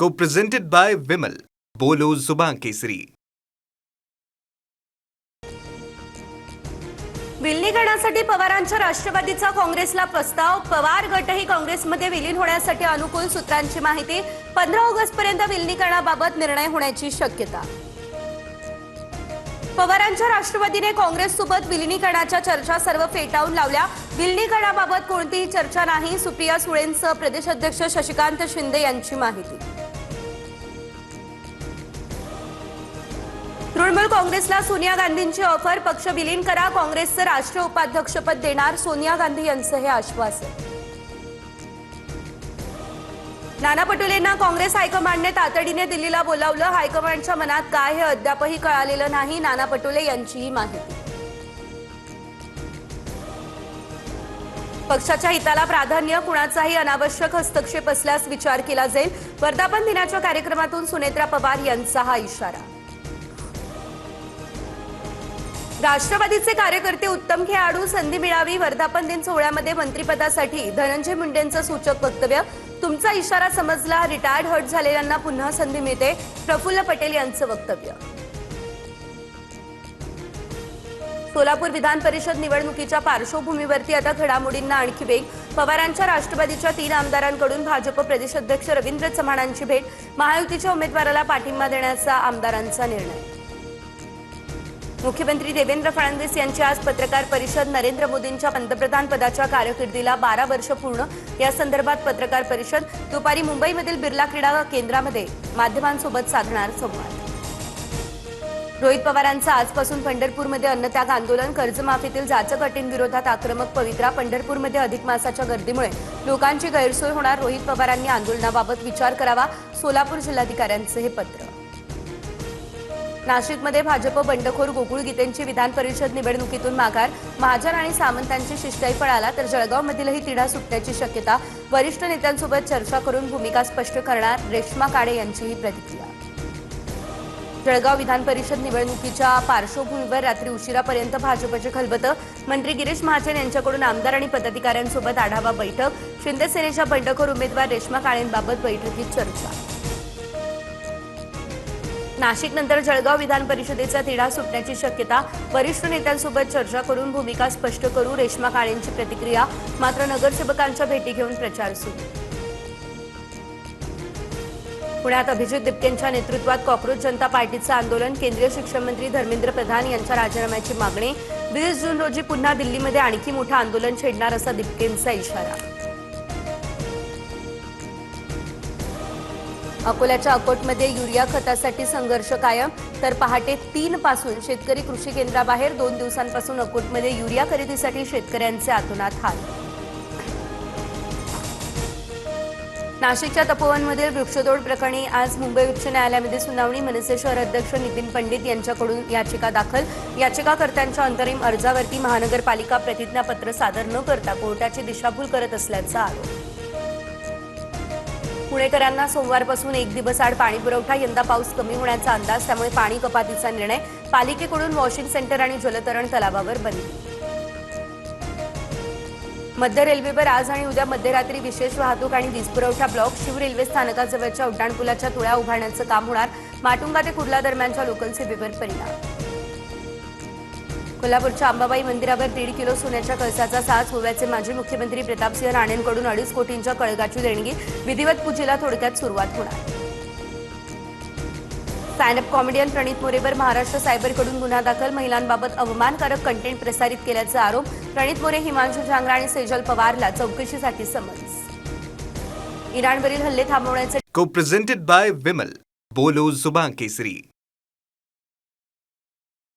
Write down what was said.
Co-presented by Vimal. बोलो जुबान केसरी. विलीनीकरणासाठी पवारांच्या राष्ट्रवादीचा काँग्रेसला प्रस्ताव. पवार गटही काँग्रेसमध्ये विलीन होण्यासाठी अनुकूल. सूत्रांची माहिती. 15 ऑगस्ट पर्यंत विलीनीकरणाबाबत निर्णय होण्याची शक्यता. पवारांच्या राष्ट्रवादीने काँग्रेससोबत विलीनीकरणाच्या चर्चा सर्व फेटाळून लावल्या. विलीनीकरणाबाबत कोणतीही चर्चा नाही. सुप्रिया सुळेंसह प्रदेश अध्यक्ष शशिकांत शिंदे यांची माहिती. तृणमूल काँग्रेसला सोनिया गांधींची ऑफर. पक्ष विलीन करा, काँग्रेसचं राष्ट्रीय उपाध्यक्षपद देणार, सोनिया गांधी यांचं हे आश्वासन. नाना पटोलेंना काँग्रेस हायकमांडने तातडीने दिल्लीला बोलावलं. हायकमांडच्या मनात काय हे अद्यापही कळालेलं नाही. नाना पटोले यांचीही माहिती. पक्षाच्या हिताला प्राधान्य, कुणाचाही अनावश्यक हस्तक्षेप असल्यास विचार केला जाईल. वर्धापन दिनाच्या कार्यक्रमातून सुनेत्रा पवार यांचा हा इशारा. राष्ट्रवादीचे कार्यकर्ते उत्तम खेळाडू, संधी मिळावी. वर्धापन दिन सोहळ्यामध्ये मंत्रिपदासाठी धनंजय मुंडेंचं सूचक वक्तव्य. तुमचा इशारा समजला, रिटायर्ड हर्ट झालेल्यांना पुन्हा संधी मिळते. प्रफुल्ल पटेल यांचं वक्तव्य. सोलापूर विधान परिषद निवडणुकीच्या पार्श्वभूमीवरती आता घडामोडींना आणखी वेग. पवारांच्या राष्ट्रवादीच्या 3 आमदारांकडून भाजप प्रदेशाध्यक्ष रवींद्र चव्हाणांची भेट. महायुतीच्या उमेदवाराला पाठिंबा देण्याचा आमदारांचा निर्णय. मुख्यमंत्री देवेंद्र फडणवीस यांची आज पत्रकार परिषद. नरेंद्र मोदींच्या पंतप्रधान पदाच्या कारकिर्दीला 12 वर्ष पूर्ण. या संदर्भात पत्रकार परिषद. दुपारी मुंबईमधील बिर्ला क्रीडा केंद्रामध्ये माध्यमांसोबत साधणार संवाद. रोहित पवारांचं आजपासून पंढरपूरमध्ये अन्नत्याग आंदोलन. कर्जमाफीतील जाचक अटींविरोधात आक्रमक पवित्रा. पंढरपूरमध्ये अधिक मासाच्या गर्दीमुळे लोकांची गैरसोय होणार. रोहित पवारांनी आंदोलनाबाबत विचार करावा. सोलापूर जिल्हाधिकाऱ्यांचं हे पत्र. नाशिकमध्ये भाजप बंडखोर गोकुळ गीतेंची विधान परिषद निवडणुकीतून माघार. महाजन आणि सामंतांची शिष्टाई पळाला तर जळगावमधीलही तिढा सुटण्याची शक्यता. वरिष्ठ नेत्यांसोबत चर्चा करून भूमिका स्पष्ट करणार. रेश्मा काळे यांचीही प्रतिक्रिया. जळगाव विधान परिषद निवडणुकीच्या पार्श्वभूमीवर रात्री उशिरापर्यंत भाजपचे खलबतं. मंत्री गिरीश महाजन यांच्याकडून आमदार आणि पदाधिकाऱ्यांसोबत आढावा बैठक. शिंदे सेनेच्या बंडखोर उमेदवार रेश्मा काळेंबाबत बैठकीत चर्चा. नाशिकनंतर जळगाव विधान परिषदेचा तिढा सुटण्याची शक्यता. वरिष्ठ नेत्यांसोबत चर्चा करून भूमिका स्पष्ट करू. रेश्मा काळेंची प्रतिक्रिया. मात्र नगरसेवकांच्या भेटी घेऊन प्रचार सुरू. पुण्यात अभिजित दिपकेंच्या नेतृत्वात कॉक्रोच जनता पार्टीचं आंदोलन. केंद्रीय शिक्षण मंत्री धर्मेंद्र प्रधान यांच्या राजीनाम्याची मागणी. 20 जून रोजी पुन्हा दिल्लीमध्ये आणखी मोठं आंदोलन छेडणार असा दिपकेंचा इशारा. अकोल्याच्या अकोटमध्ये युरिया खतासाठी संघर्ष कायम. तर पहाटे 3 पासून शेतकरी कृषी केंद्राबाहेर. 2 दिवसांपासून अकोटमध्ये युरिया खरेदीसाठी शेतकऱ्यांचे आतोनात हाल. नाशिकच्या तपोवनमधील वृक्षतोड प्रकरणी आज मुंबई उच्च न्यायालयामध्ये सुनावणी. मनसे शहर अध्यक्ष नितीन पंडित यांच्याकडून याचिका दाखल. याचिकाकर्त्यांच्या अंतरिम अर्जावरती महानगरपालिका प्रतिज्ञापत्र सादर न करता कोर्टाची दिशाभूल करत असल्याचा आरोप. पुणेकरांना सोमवारपासून 1 दिवस आड पाणीपुरवठा. यंदा पाऊस कमी होण्याचा अंदाज, त्यामुळे पाणी कपातीचा निर्णय. पालिकेकडून वॉशिंग सेंटर आणि जलतरण तलावावर बंदी. मध्य रेल्वेवर आज आणि उद्या मध्यरात्री विशेष वाहतूक आणि वीजपुरवठा ब्लॉक. शिव रेल्वे स्थानकाजवळच्या उड्डाणपुलाच्या तुळ्या उभारण्याचं काम होणार. माटुंगा ते कुर्ला दरम्यानच्या लोकल सेवेवर परिणाम. कोल्हापूरच्या अंबाबाई मंदिरावर 1.5 किलो सोन्याच्या कळसाचा साज. गोव्याचे माजी मुख्यमंत्री प्रतापसिंह राणेंकडून 2.5 कोटींच्या कळगाची देणगी. विधिवत पूजेला थोडक्यात सुरुवात होणार. स्टँडअप कॉमेडियन प्रणित मोरेवर महाराष्ट्र सायबरकडून गुन्हा दाखल. महिलांबाबत अवमानकारक कंटेंट प्रसारित केल्याचा आरोप. प्रणित मोरे, हिमांशू झांगरा आणि सेजल पवारला चौकशीसाठी समन्स. इराणवरील हल्ले थांबवण्याचे. Co-presented by Vimal. बोलो जुबान केसरी.